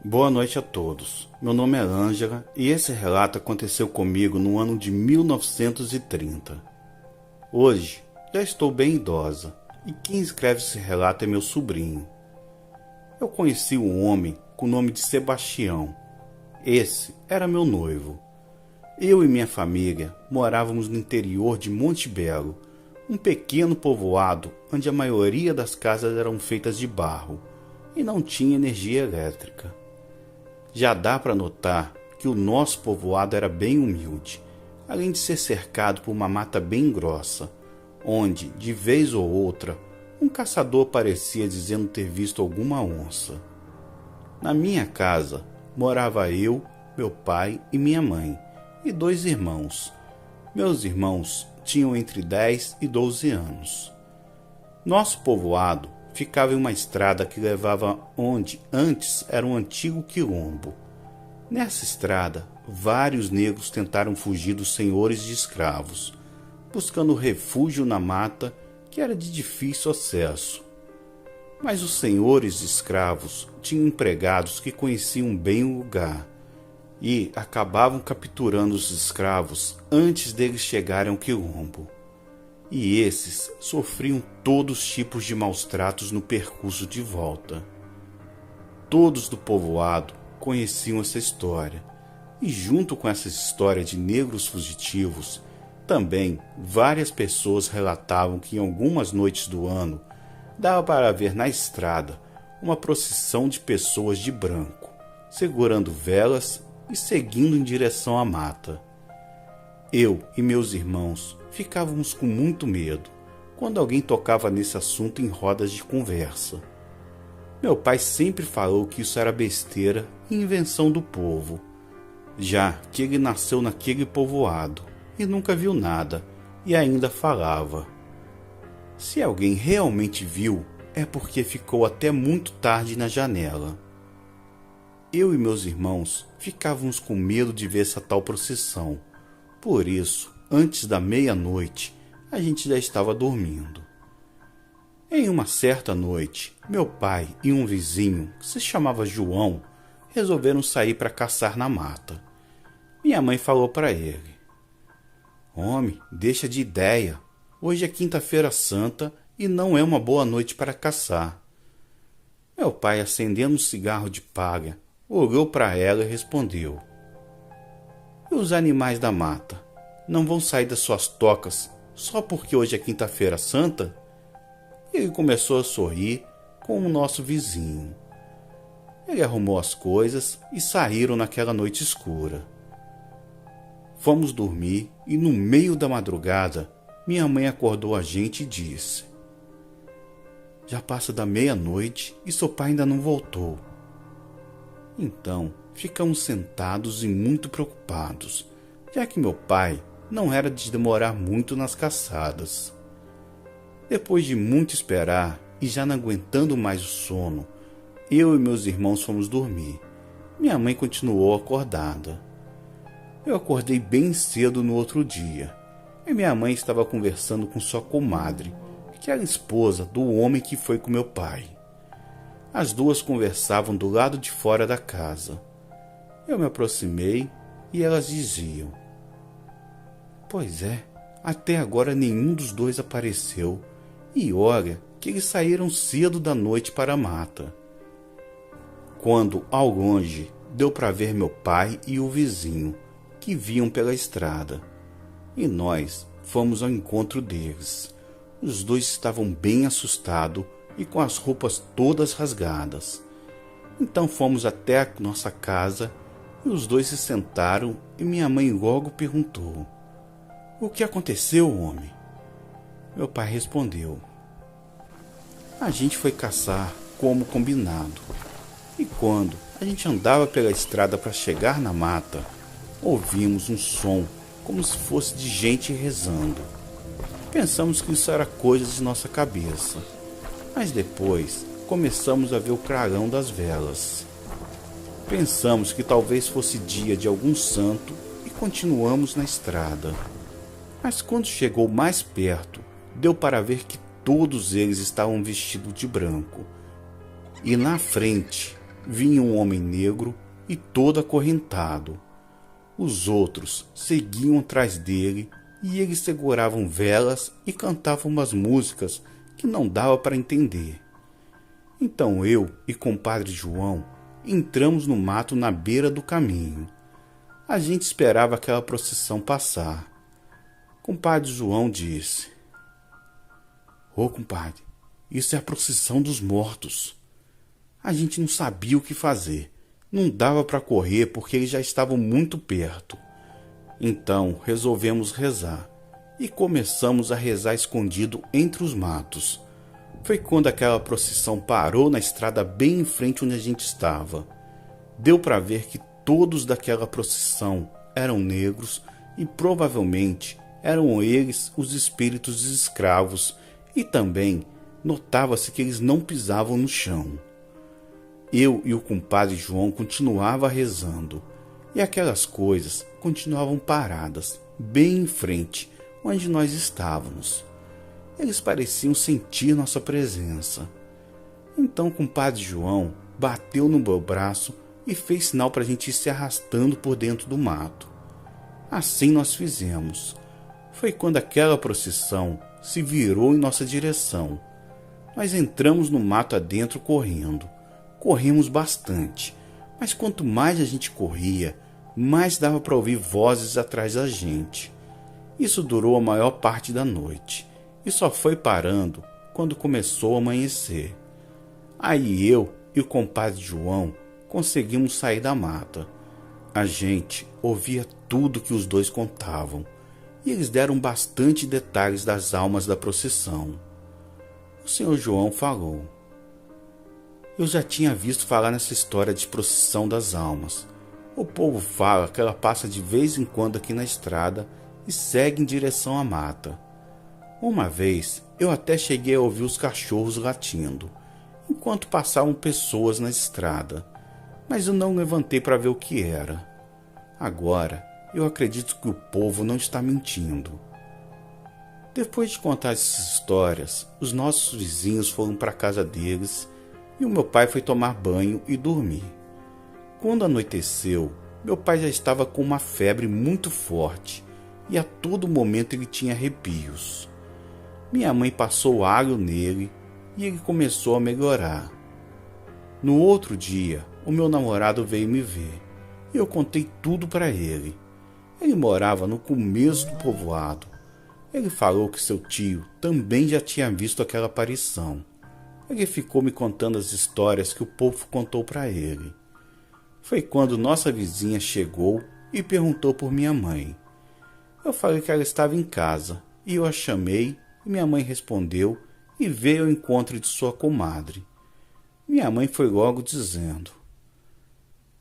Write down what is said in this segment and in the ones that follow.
Boa noite a todos. Meu nome é Ângela e esse relato aconteceu comigo no ano de 1930. Hoje já estou bem idosa e quem escreve esse relato é meu sobrinho. Eu conheci um homem com o nome de Sebastião. Esse era meu noivo. Eu e minha família morávamos no interior de Monte Belo, um pequeno povoado onde a maioria das casas eram feitas de barro e não tinha energia elétrica. Já dá para notar que o nosso povoado era bem humilde, além de ser cercado por uma mata bem grossa, onde, de vez ou outra, um caçador aparecia dizendo ter visto alguma onça. Na minha casa morava eu, meu pai e minha mãe, e 2 irmãos. Meus irmãos tinham entre 10 e 12 anos. Nosso povoado ficava em uma estrada que levava onde antes era um antigo quilombo. Nessa estrada, vários negros tentaram fugir dos senhores de escravos, buscando refúgio na mata que era de difícil acesso. Mas os senhores de escravos tinham empregados que conheciam bem o lugar e acabavam capturando os escravos antes deles chegarem ao quilombo. E esses sofriam todos os tipos de maus-tratos no percurso de volta. Todos do povoado conheciam essa história, e junto com essa história de negros fugitivos, também várias pessoas relatavam que em algumas noites do ano dava para ver na estrada uma procissão de pessoas de branco, segurando velas e seguindo em direção à mata. Eu e meus irmãos ficávamos com muito medo quando alguém tocava nesse assunto em rodas de conversa. Meu pai sempre falou que isso era besteira e invenção do povo, já que ele nasceu naquele povoado e nunca viu nada, e ainda falava: se alguém realmente viu, é porque ficou até muito tarde na janela. Eu e meus irmãos ficávamos com medo de ver essa tal procissão. Por isso, antes da meia-noite, a gente já estava dormindo. Em uma certa noite, meu pai e um vizinho, que se chamava João, resolveram sair para caçar na mata. Minha mãe falou para ele: homem, deixa de ideia. Hoje é quinta-feira santa e não é uma boa noite para caçar. Meu pai, acendendo um cigarro de palha, olhou para ela e respondeu: e os animais da mata não vão sair das suas tocas só porque hoje é quinta-feira santa? E ele começou a sorrir com o nosso vizinho. Ele arrumou as coisas e saíram naquela noite escura. Fomos dormir e no meio da madrugada minha mãe acordou a gente e disse: já passa da meia-noite e seu pai ainda não voltou. Então ficamos sentados e muito preocupados, já que meu pai não era de demorar muito nas caçadas. Depois de muito esperar e já não aguentando mais o sono, eu e meus irmãos fomos dormir. Minha mãe continuou acordada. Eu acordei bem cedo no outro dia, e minha mãe estava conversando com sua comadre, que era esposa do homem que foi com meu pai. As duas conversavam do lado de fora da casa. Eu me aproximei e elas diziam: pois é, até agora nenhum dos dois apareceu, e olha que eles saíram cedo da noite para a mata. Quando, ao longe, deu para ver meu pai e o vizinho, que vinham pela estrada, e nós fomos ao encontro deles. Os dois estavam bem assustados e com as roupas todas rasgadas. Então fomos até a nossa casa e os dois se sentaram e minha mãe logo perguntou: o que aconteceu, homem? Meu pai respondeu: a gente foi caçar como combinado. E quando a gente andava pela estrada para chegar na mata, ouvimos um som como se fosse de gente rezando. Pensamos que isso era coisa de nossa cabeça, mas depois começamos a ver o clarão das velas. Pensamos que talvez fosse dia de algum santo e continuamos na estrada. Mas quando chegou mais perto, deu para ver que todos eles estavam vestidos de branco. E na frente vinha um homem negro e todo acorrentado. Os outros seguiam atrás dele e eles seguravam velas e cantavam umas músicas que não dava para entender. Então eu e compadre João entramos no mato na beira do caminho. A gente esperava aquela procissão passar. Compadre João disse: "Ô compadre, isso é a procissão dos mortos." A gente não sabia o que fazer. Não dava para correr porque eles já estavam muito perto. Então resolvemos rezar e começamos a rezar escondido entre os matos. Foi quando aquela procissão parou na estrada bem em frente onde a gente estava. Deu para ver que todos daquela procissão eram negros e provavelmente eram eles os espíritos dos escravos, e também notava-se que eles não pisavam no chão. Eu e o compadre João continuava rezando, e aquelas coisas continuavam paradas, bem em frente, onde nós estávamos. Eles pareciam sentir nossa presença. Então o compadre João bateu no meu braço e fez sinal para a gente ir se arrastando por dentro do mato. Assim nós fizemos. Foi quando aquela procissão se virou em nossa direção. Nós entramos no mato adentro correndo. Corremos bastante, mas quanto mais a gente corria, mais dava para ouvir vozes atrás da gente. Isso durou a maior parte da noite e só foi parando quando começou a amanhecer. Aí eu e o compadre João conseguimos sair da mata. A gente ouvia tudo que os dois contavam e eles deram bastante detalhes das almas da procissão. O senhor João falou: "Eu já tinha visto falar nessa história de procissão das almas. O povo fala que ela passa de vez em quando aqui na estrada e segue em direção à mata. Uma vez eu até cheguei a ouvir os cachorros latindo, enquanto passavam pessoas na estrada, mas eu não levantei para ver o que era. Agora eu acredito que o povo não está mentindo." Depois de contar essas histórias, os nossos vizinhos foram para a casa deles e o meu pai foi tomar banho e dormir. Quando anoiteceu, meu pai já estava com uma febre muito forte e a todo momento ele tinha arrepios. Minha mãe passou alho nele e ele começou a melhorar. No outro dia, o meu namorado veio me ver e eu contei tudo para ele. Ele morava no começo do povoado. Ele falou que seu tio também já tinha visto aquela aparição. Ele ficou me contando as histórias que o povo contou para ele. Foi quando nossa vizinha chegou e perguntou por minha mãe. Eu falei que ela estava em casa e eu a chamei e minha mãe respondeu e veio ao encontro de sua comadre. Minha mãe foi logo dizendo: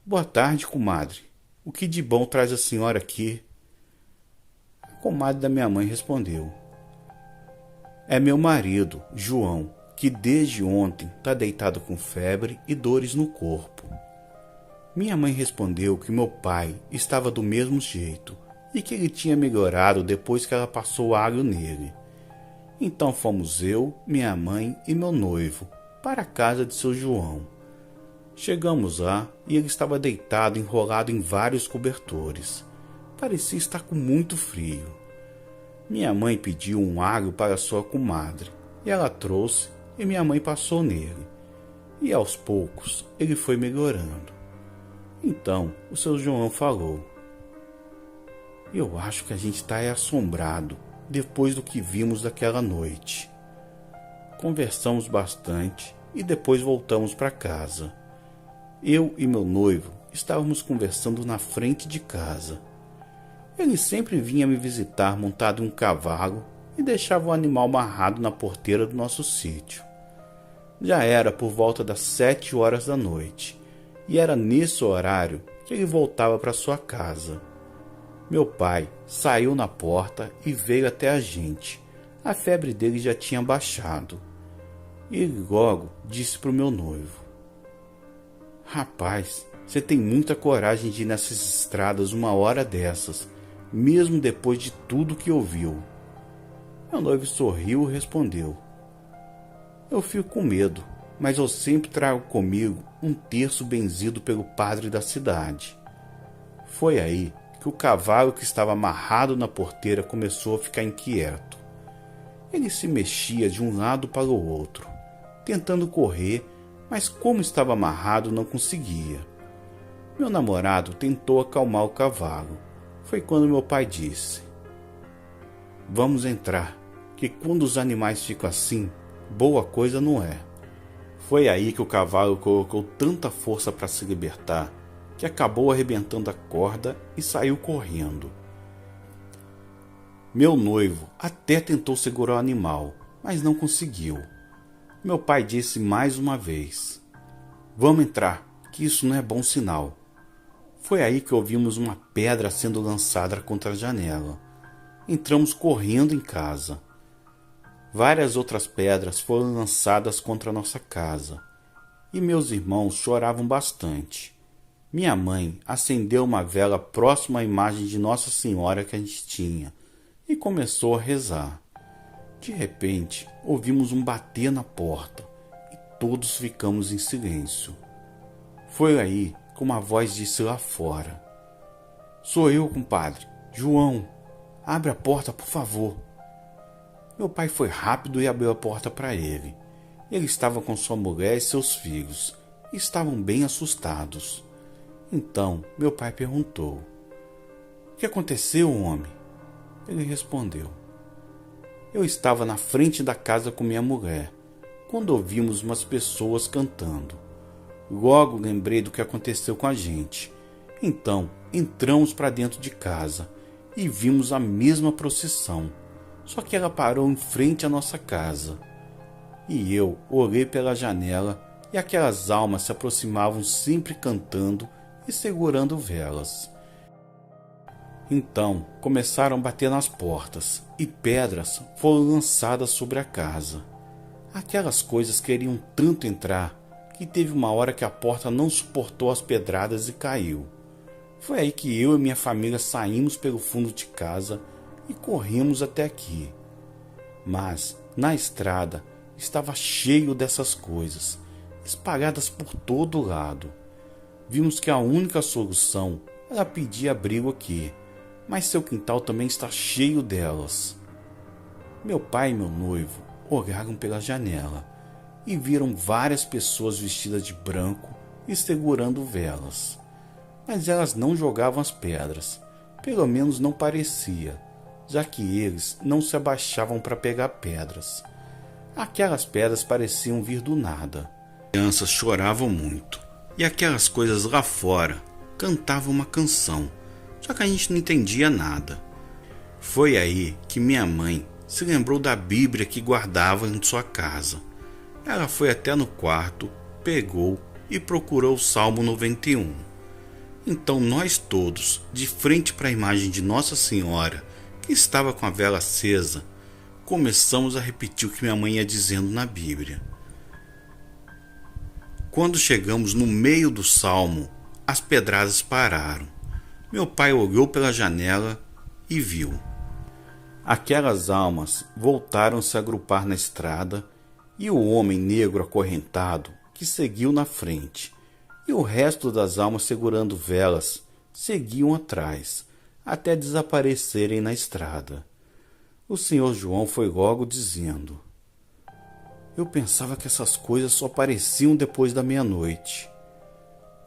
"Boa tarde, comadre. O que de bom traz a senhora aqui?" A comadre da minha mãe respondeu: "É meu marido, João, que desde ontem está deitado com febre e dores no corpo." Minha mãe respondeu que meu pai estava do mesmo jeito e que ele tinha melhorado depois que ela passou alho nele. Então fomos eu, minha mãe e meu noivo para a casa de seu João. Chegamos lá e ele estava deitado enrolado em vários cobertores. Parecia estar com muito frio. Minha mãe pediu um alho para sua comadre e ela trouxe e minha mãe passou nele. E aos poucos ele foi melhorando. Então o seu João falou: "Eu acho que a gente está assombrado depois do que vimos daquela noite." Conversamos bastante e depois voltamos para casa. Eu e meu noivo estávamos conversando na frente de casa. Ele sempre vinha me visitar montado em um cavalo e deixava o animal amarrado na porteira do nosso sítio. Já era por volta das 7 horas da noite e era nesse horário que ele voltava para sua casa. Meu pai saiu na porta e veio até a gente. A febre dele já tinha baixado. Ele logo disse para o meu noivo: "Rapaz, você tem muita coragem de ir nessas estradas uma hora dessas, mesmo depois de tudo que ouviu." Meu noivo sorriu e respondeu: "Eu fico com medo, mas eu sempre trago comigo um terço benzido pelo padre da cidade. Foi aí que o cavalo que estava amarrado na porteira começou a ficar inquieto. Ele se mexia de um lado para o outro, tentando correr, mas como estava amarrado não conseguia. Meu namorado tentou acalmar o cavalo. Foi quando meu pai disse: "Vamos entrar, que quando os animais ficam assim, boa coisa não é." Foi aí que o cavalo colocou tanta força para se libertar, que acabou arrebentando a corda e saiu correndo. Meu noivo até tentou segurar o animal, mas não conseguiu. Meu pai disse mais uma vez: "Vamos entrar, que isso não é bom sinal." Foi aí que ouvimos uma pedra sendo lançada contra a janela. Entramos correndo em casa. Várias outras pedras foram lançadas contra a nossa casa, e meus irmãos choravam bastante. Minha mãe acendeu uma vela próxima à imagem de Nossa Senhora que a gente tinha e começou a rezar. De repente, ouvimos um bater na porta e todos ficamos em silêncio. Foi aí que uma voz disse lá fora: "Sou eu, compadre. João, abre a porta, por favor." Meu pai foi rápido e abriu a porta para ele. Ele estava com sua mulher e seus filhos e estavam bem assustados. Então, meu pai perguntou: "O que aconteceu, homem?" Ele respondeu: "Eu estava na frente da casa com minha mulher, quando ouvimos umas pessoas cantando. Logo lembrei do que aconteceu com a gente. Então, entramos para dentro de casa e vimos a mesma procissão, só que ela parou em frente à nossa casa. E eu olhei pela janela e aquelas almas se aproximavam sempre cantando e segurando velas. Então começaram a bater nas portas e pedras foram lançadas sobre a casa. Aquelas coisas queriam tanto entrar que teve uma hora que a porta não suportou as pedradas e caiu. Foi aí que eu e minha família saímos pelo fundo de casa e corremos até aqui. Mas na estrada estava cheio dessas coisas, espalhadas por todo lado. Vimos que a única solução era pedir abrigo aqui, mas seu quintal também está cheio delas. Meu pai e meu noivo olharam pela janela e viram várias pessoas vestidas de branco e segurando velas. Mas elas não jogavam as pedras, pelo menos não parecia, já que eles não se abaixavam para pegar pedras. Aquelas pedras pareciam vir do nada. As crianças choravam muito, e aquelas coisas lá fora cantavam uma canção, só que a gente não entendia nada. Foi aí que minha mãe se lembrou da Bíblia que guardava em sua casa. Ela foi até no quarto, pegou e procurou o Salmo 91. Então nós todos, de frente para a imagem de Nossa Senhora, que estava com a vela acesa, começamos a repetir o que minha mãe ia dizendo na Bíblia. Quando chegamos no meio do salmo, as pedradas pararam. Meu pai olhou pela janela e viu. Aquelas almas voltaram a se agrupar na estrada e o homem negro acorrentado que seguiu na frente e o resto das almas segurando velas seguiam atrás até desaparecerem na estrada. O senhor João foi logo dizendo: "Eu pensava que essas coisas só apareciam depois da meia-noite."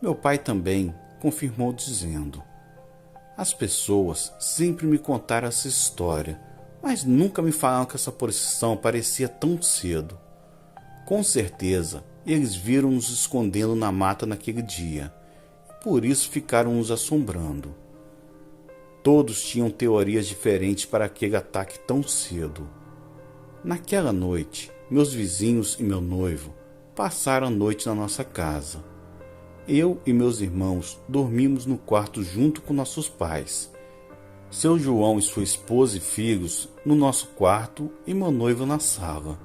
Meu pai também confirmou dizendo: "As pessoas sempre me contaram essa história, mas nunca me falaram que essa procissão aparecia tão cedo." Com certeza, eles viram nos escondendo na mata naquele dia, e por isso ficaram nos assombrando. Todos tinham teorias diferentes para aquele ataque tão cedo. Naquela noite, meus vizinhos e meu noivo passaram a noite na nossa casa. Eu e meus irmãos dormimos no quarto junto com nossos pais. Seu João e sua esposa e filhos no nosso quarto e meu noivo na sala.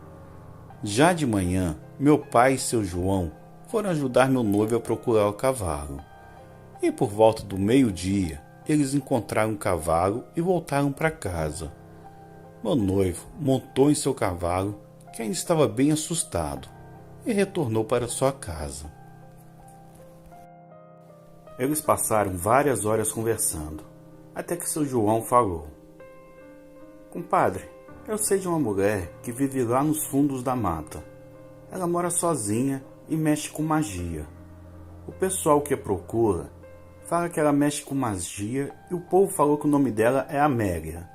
Já de manhã, meu pai e seu João foram ajudar meu noivo a procurar o cavalo. E por volta do meio-dia, eles encontraram o cavalo e voltaram para casa. Meu noivo montou em seu cavalo, que ainda estava bem assustado, e retornou para sua casa. Eles passaram várias horas conversando, até que seu João falou: "Compadre, eu sei de uma mulher que vive lá nos fundos da mata. Ela mora sozinha e mexe com magia. O pessoal que a procura fala que ela mexe com magia e o povo falou que o nome dela é Amélia.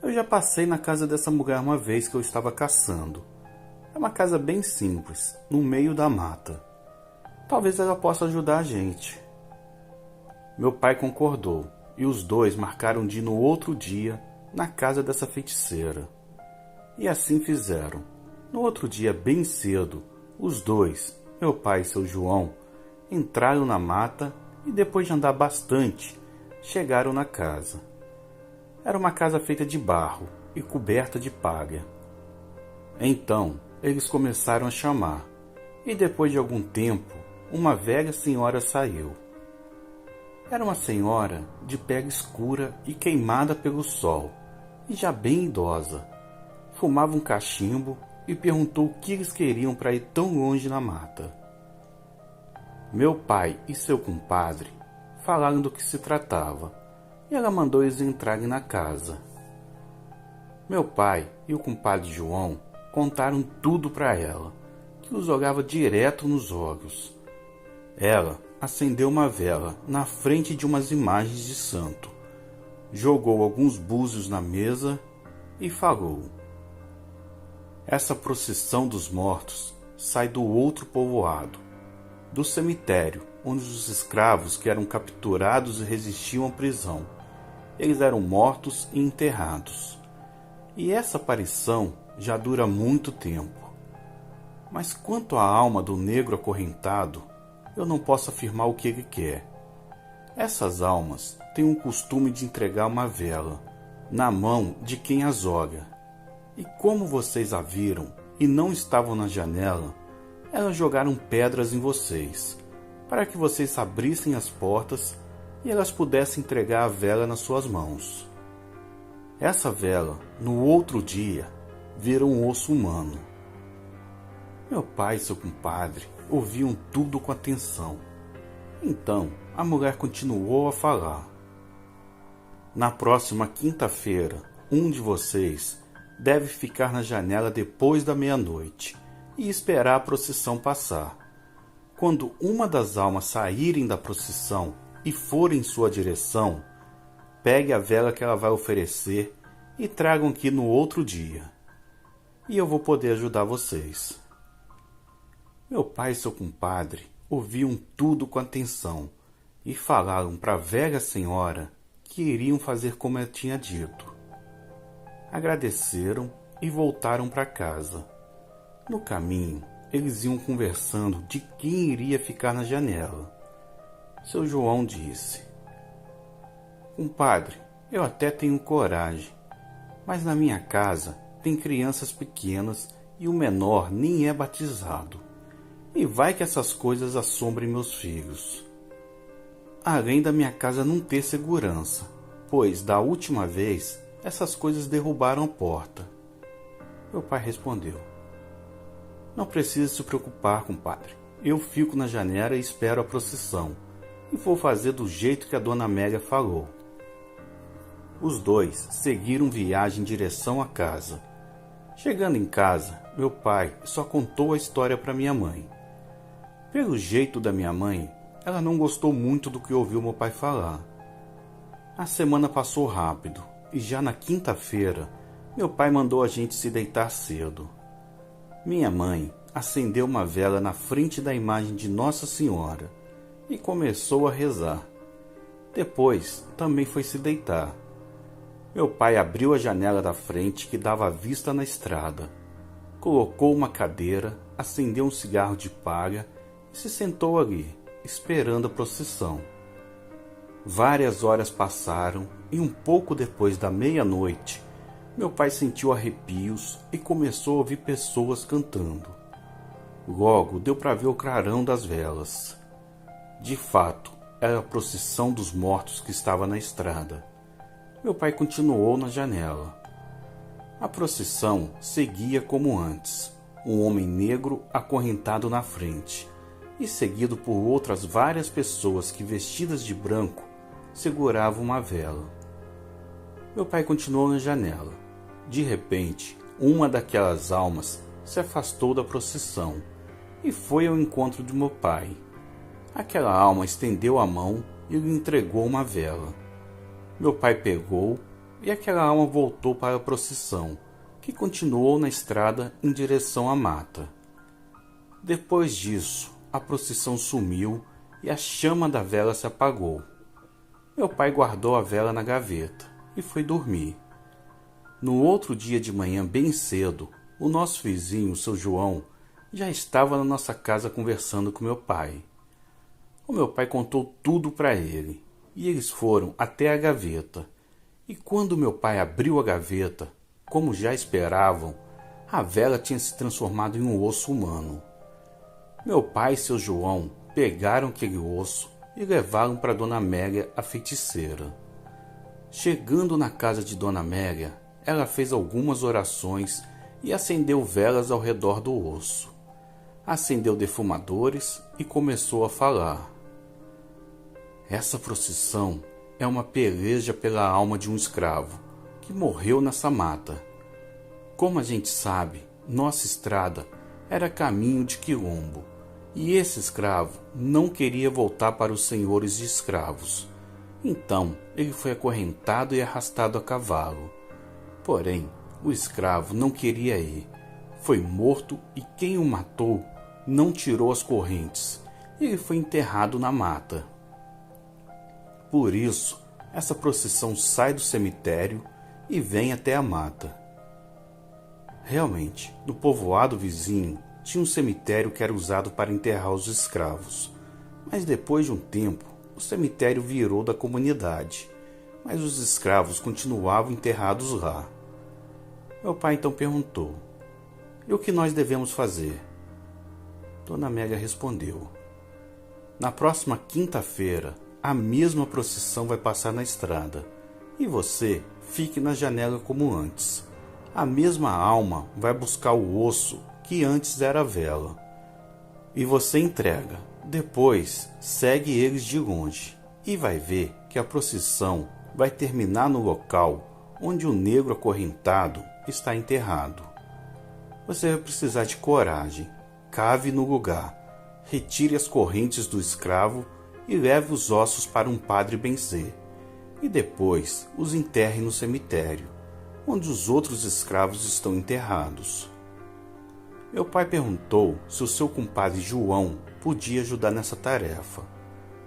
Eu já passei na casa dessa mulher uma vez que eu estava caçando. É uma casa bem simples, no meio da mata. Talvez ela possa ajudar a gente." Meu pai concordou e os dois marcaram de ir no outro dia na casa dessa feiticeira. E assim fizeram. No outro dia, bem cedo, os dois, meu pai e seu João, entraram na mata e depois de andar bastante, chegaram na casa. Era uma casa feita de barro e coberta de palha. Então, eles começaram a chamar, e depois de algum tempo, uma velha senhora saiu. Era uma senhora de pele escura e queimada pelo sol, e já bem idosa. Fumava um cachimbo e perguntou o que eles queriam para ir tão longe na mata. Meu pai e seu compadre falaram do que se tratava, e ela mandou eles entrarem na casa. Meu pai e o compadre João contaram tudo para ela, que os olhava direto nos olhos. Ela acendeu uma vela na frente de umas imagens de santo, jogou alguns búzios na mesa e falou: "Essa procissão dos mortos sai do outro povoado, do cemitério onde os escravos que eram capturados e resistiam à prisão. Eles eram mortos e enterrados. E essa aparição já dura muito tempo. Mas quanto à alma do negro acorrentado, eu não posso afirmar o que ele quer. Essas almas têm o costume de entregar uma vela na mão de quem as olha. E como vocês a viram e não estavam na janela, elas jogaram pedras em vocês, para que vocês abrissem as portas e elas pudessem entregar a vela nas suas mãos. Essa vela, no outro dia, vira um osso humano." Meu pai e seu compadre ouviam tudo com atenção. Então, a mulher continuou a falar: "Na próxima quinta-feira, um de vocês deve ficar na janela depois da meia-noite e esperar a procissão passar. Quando uma das almas saírem da procissão e for em sua direção, pegue a vela que ela vai oferecer e tragam aqui no outro dia. E eu vou poder ajudar vocês." Meu pai e seu compadre ouviam tudo com atenção e falaram para a velha senhora que iriam fazer como ela tinha dito. Agradeceram e voltaram para casa. No caminho, eles iam conversando de quem iria ficar na janela. Seu João disse: "Compadre, eu até tenho coragem, mas na minha casa tem crianças pequenas e o menor nem é batizado. E vai que essas coisas assombrem meus filhos. Além da minha casa não ter segurança, pois da última vez essas coisas derrubaram a porta." Meu pai respondeu: "Não precisa se preocupar, compadre. Eu fico na janela e espero a procissão, e vou fazer do jeito que a dona Amélia falou." Os dois seguiram viagem em direção à casa. Chegando em casa, meu pai só contou a história para minha mãe. Pelo jeito da minha mãe, ela não gostou muito do que ouviu meu pai falar. A semana passou rápido e já na quinta-feira, meu pai mandou a gente se deitar cedo. Minha mãe acendeu uma vela na frente da imagem de Nossa Senhora e começou a rezar. Depois também foi se deitar. Meu pai abriu a janela da frente que dava vista na estrada, colocou uma cadeira, acendeu um cigarro de palha e se sentou ali, esperando a procissão. Várias horas passaram e um pouco depois da meia-noite, meu pai sentiu arrepios e começou a ouvir pessoas cantando. Logo deu para ver o clarão das velas. De fato, era a procissão dos mortos que estava na estrada. Meu pai continuou na janela. A procissão seguia como antes, um homem negro acorrentado na frente e seguido por outras várias pessoas que, vestidas de branco, seguravam uma vela. Meu pai continuou na janela. De repente, uma daquelas almas se afastou da procissão e foi ao encontro de meu pai. Aquela alma estendeu a mão e lhe entregou uma vela. Meu pai pegou e aquela alma voltou para a procissão, que continuou na estrada em direção à mata. Depois disso, a procissão sumiu e a chama da vela se apagou. Meu pai guardou a vela na gaveta e foi dormir. No outro dia de manhã, bem cedo, o nosso vizinho, o seu João, já estava na nossa casa conversando com meu pai. O meu pai contou tudo para ele e eles foram até a gaveta. E quando meu pai abriu a gaveta, como já esperavam, a vela tinha se transformado em um osso humano. Meu pai e seu João pegaram aquele osso e levaram para Dona Amélia, a feiticeira. Chegando na casa de Dona Amélia, ela fez algumas orações e acendeu velas ao redor do osso. Acendeu defumadores e começou a falar. Essa procissão é uma peleja pela alma de um escravo que morreu nessa mata. Como a gente sabe, nossa estrada era caminho de Quilombo e esse escravo não queria voltar para os senhores de escravos. Então ele foi acorrentado e arrastado a cavalo. Porém, o escravo não queria ir. Foi morto e quem o matou não tirou as correntes. Ele foi enterrado na mata. Por isso, essa procissão sai do cemitério e vem até a mata. Realmente, no povoado vizinho, tinha um cemitério que era usado para enterrar os escravos. Mas depois de um tempo, o cemitério virou da comunidade, mas os escravos continuavam enterrados lá. Meu pai então perguntou, e o que nós devemos fazer? Dona Amélia respondeu, na próxima quinta-feira, a mesma procissão vai passar na estrada, e você fique na janela como antes. A mesma alma vai buscar o osso que antes era a vela, e você entrega. Depois, segue eles de longe, e vai ver que a procissão vai terminar no local onde o negro acorrentado está enterrado. Você vai precisar de coragem. Cave no lugar, retire as correntes do escravo e leve os ossos para um padre benzer, e depois os enterre no cemitério, onde os outros escravos estão enterrados. Meu pai perguntou se o seu compadre João podia ajudar nessa tarefa,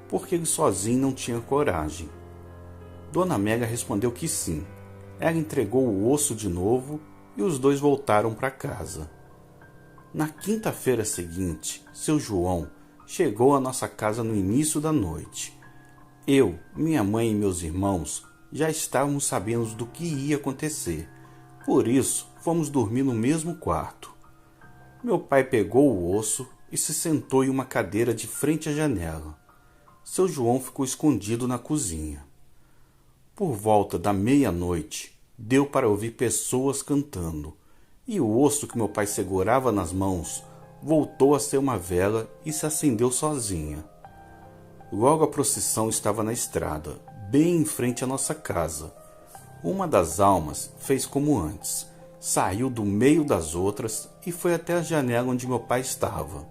porque ele sozinho não tinha coragem. Dona Amélia respondeu que sim. Ela entregou o osso de novo e os dois voltaram para casa. Na quinta-feira seguinte, seu João chegou à nossa casa no início da noite. Eu, minha mãe e meus irmãos já estávamos sabendo do que ia acontecer, por isso fomos dormir no mesmo quarto. Meu pai pegou o osso e se sentou em uma cadeira de frente à janela. Seu João ficou escondido na cozinha. Por volta da meia-noite, deu para ouvir pessoas cantando, e o osso que meu pai segurava nas mãos voltou a ser uma vela e se acendeu sozinha. Logo a procissão estava na estrada, bem em frente à nossa casa. Uma das almas fez como antes, saiu do meio das outras e foi até a janela onde meu pai estava.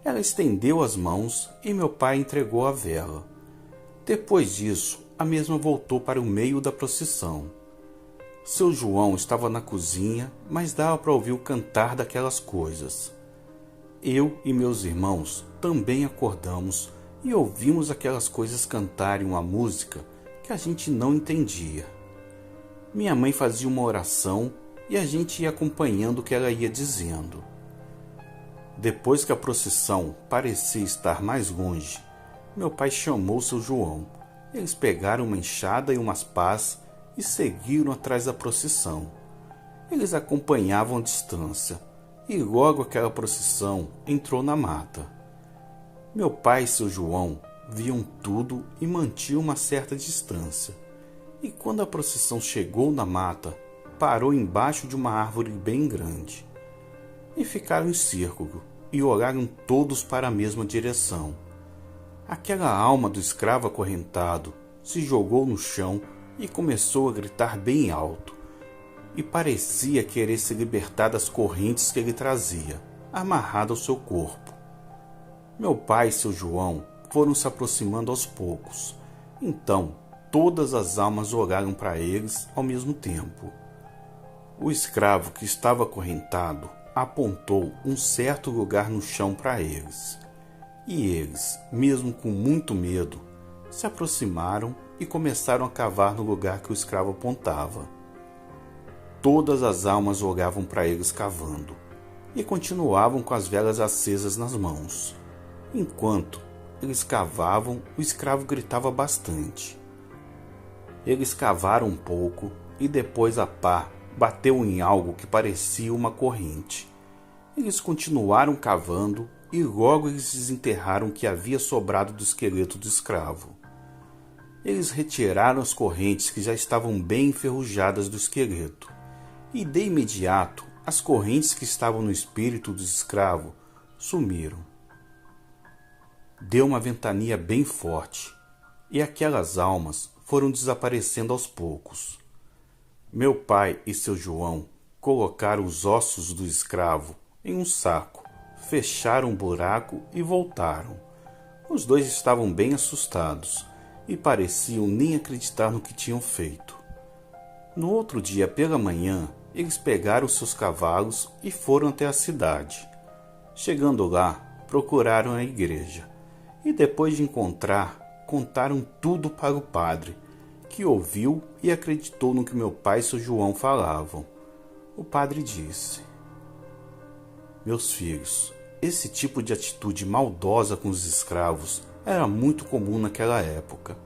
Ela estendeu as mãos e meu pai entregou a vela. Depois disso, a mesma voltou para o meio da procissão. Seu João estava na cozinha, mas dava para ouvir o cantar daquelas coisas. Eu e meus irmãos também acordamos e ouvimos aquelas coisas cantarem uma música que a gente não entendia. Minha mãe fazia uma oração e a gente ia acompanhando o que ela ia dizendo. Depois que a procissão parecia estar mais longe, meu pai chamou seu João. Eles pegaram uma enxada e umas pás e seguiram atrás da procissão. Eles acompanhavam à distância, e logo aquela procissão entrou na mata. Meu pai e seu João viam tudo e mantinham uma certa distância. E quando a procissão chegou na mata, parou embaixo de uma árvore bem grande. e ficaram em círculo e olharam todos para a mesma direção. Aquela alma do escravo acorrentado se jogou no chão e começou a gritar bem alto, e parecia querer se libertar das correntes que ele trazia, amarrado ao seu corpo. Meu pai e seu João foram se aproximando aos poucos. Então, todas as almas olharam para eles ao mesmo tempo. O escravo que estava acorrentado apontou um certo lugar no chão para eles. E eles, mesmo com muito medo, se aproximaram e começaram a cavar no lugar que o escravo apontava. Todas as almas olhavam para eles cavando e continuavam com as velas acesas nas mãos. Enquanto eles cavavam, o escravo gritava bastante. Eles cavaram um pouco e depois a pá bateu em algo que parecia uma corrente. Eles continuaram cavando e logo eles desenterraram o que havia sobrado do esqueleto do escravo. Eles retiraram as correntes que já estavam bem enferrujadas do esqueleto, e de imediato as correntes que estavam no espírito do escravo sumiram. Deu uma ventania bem forte, e aquelas almas foram desaparecendo aos poucos. Meu pai e seu João colocaram os ossos do escravo em um saco, fecharam um buraco e voltaram. Os dois estavam bem assustados e pareciam nem acreditar no que tinham feito. No outro dia pela manhã, eles pegaram seus cavalos e foram até a cidade. Chegando lá, procuraram a igreja e depois de encontrar, contaram tudo para o padre, que ouviu e acreditou no que meu pai e seu João falavam. O padre disse: "Meus filhos, esse tipo de atitude maldosa com os escravos era muito comum naquela época,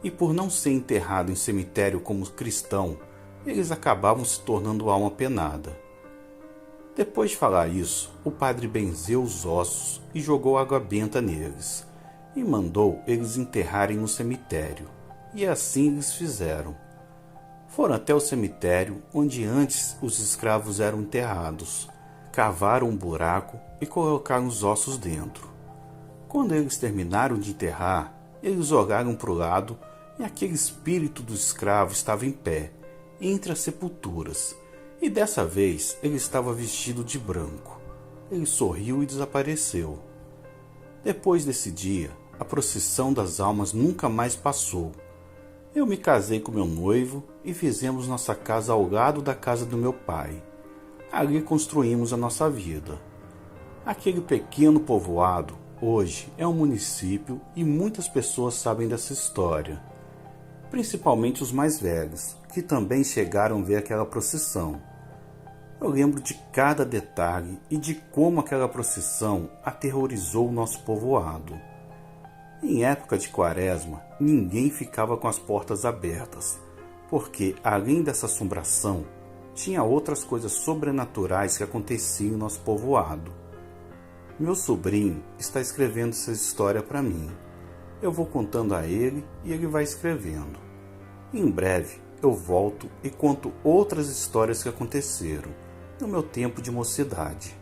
e por não ser enterrado em cemitério como cristão, eles acabavam se tornando alma penada." Depois de falar isso, o padre benzeu os ossos e jogou água benta neles, e mandou eles enterrarem no cemitério, e assim eles fizeram. Foram até o cemitério onde antes os escravos eram enterrados, cavaram um buraco e colocaram os ossos dentro. Quando eles terminaram de enterrar, eles olharam para o lado e aquele espírito do escravo estava em pé, entre as sepulturas, e dessa vez ele estava vestido de branco. Ele sorriu e desapareceu. Depois desse dia, a procissão das almas nunca mais passou. Eu me casei com meu noivo e fizemos nossa casa ao lado da casa do meu pai. Ali construímos a nossa vida. Aquele pequeno povoado, hoje, é um município e muitas pessoas sabem dessa história. Principalmente os mais velhos, que também chegaram a ver aquela procissão. Eu lembro de cada detalhe e de como aquela procissão aterrorizou o nosso povoado. Em época de quaresma, ninguém ficava com as portas abertas, porque, além dessa assombração, tinha outras coisas sobrenaturais que aconteciam em nosso povoado. Meu sobrinho está escrevendo essa história para mim. Eu vou contando a ele e ele vai escrevendo. Em breve, eu volto e conto outras histórias que aconteceram no meu tempo de mocidade.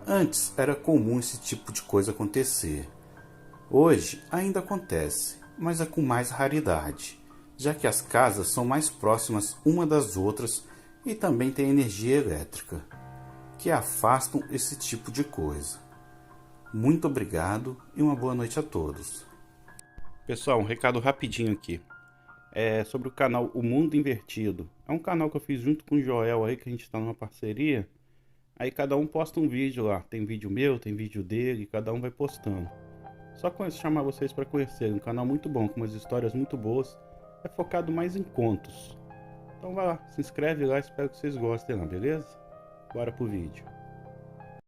Antes era comum esse tipo de coisa acontecer. Hoje ainda acontece, mas é com mais raridade, já que as casas são mais próximas uma das outras e também tem energia elétrica, que afastam esse tipo de coisa. Muito obrigado e uma boa noite a todos. Pessoal, um recado rapidinho aqui. É sobre o canal O Mundo Invertido. É um canal que eu fiz junto com o Joel aí, que a gente está numa parceria. Aí cada um posta um vídeo lá. Tem vídeo meu, tem vídeo dele, cada um vai postando. Só chamar vocês para conhecerem. Um canal muito bom, com umas histórias muito boas. É focado mais em contos. Então vai lá, se inscreve lá, espero que vocês gostem lá, beleza? Bora pro vídeo.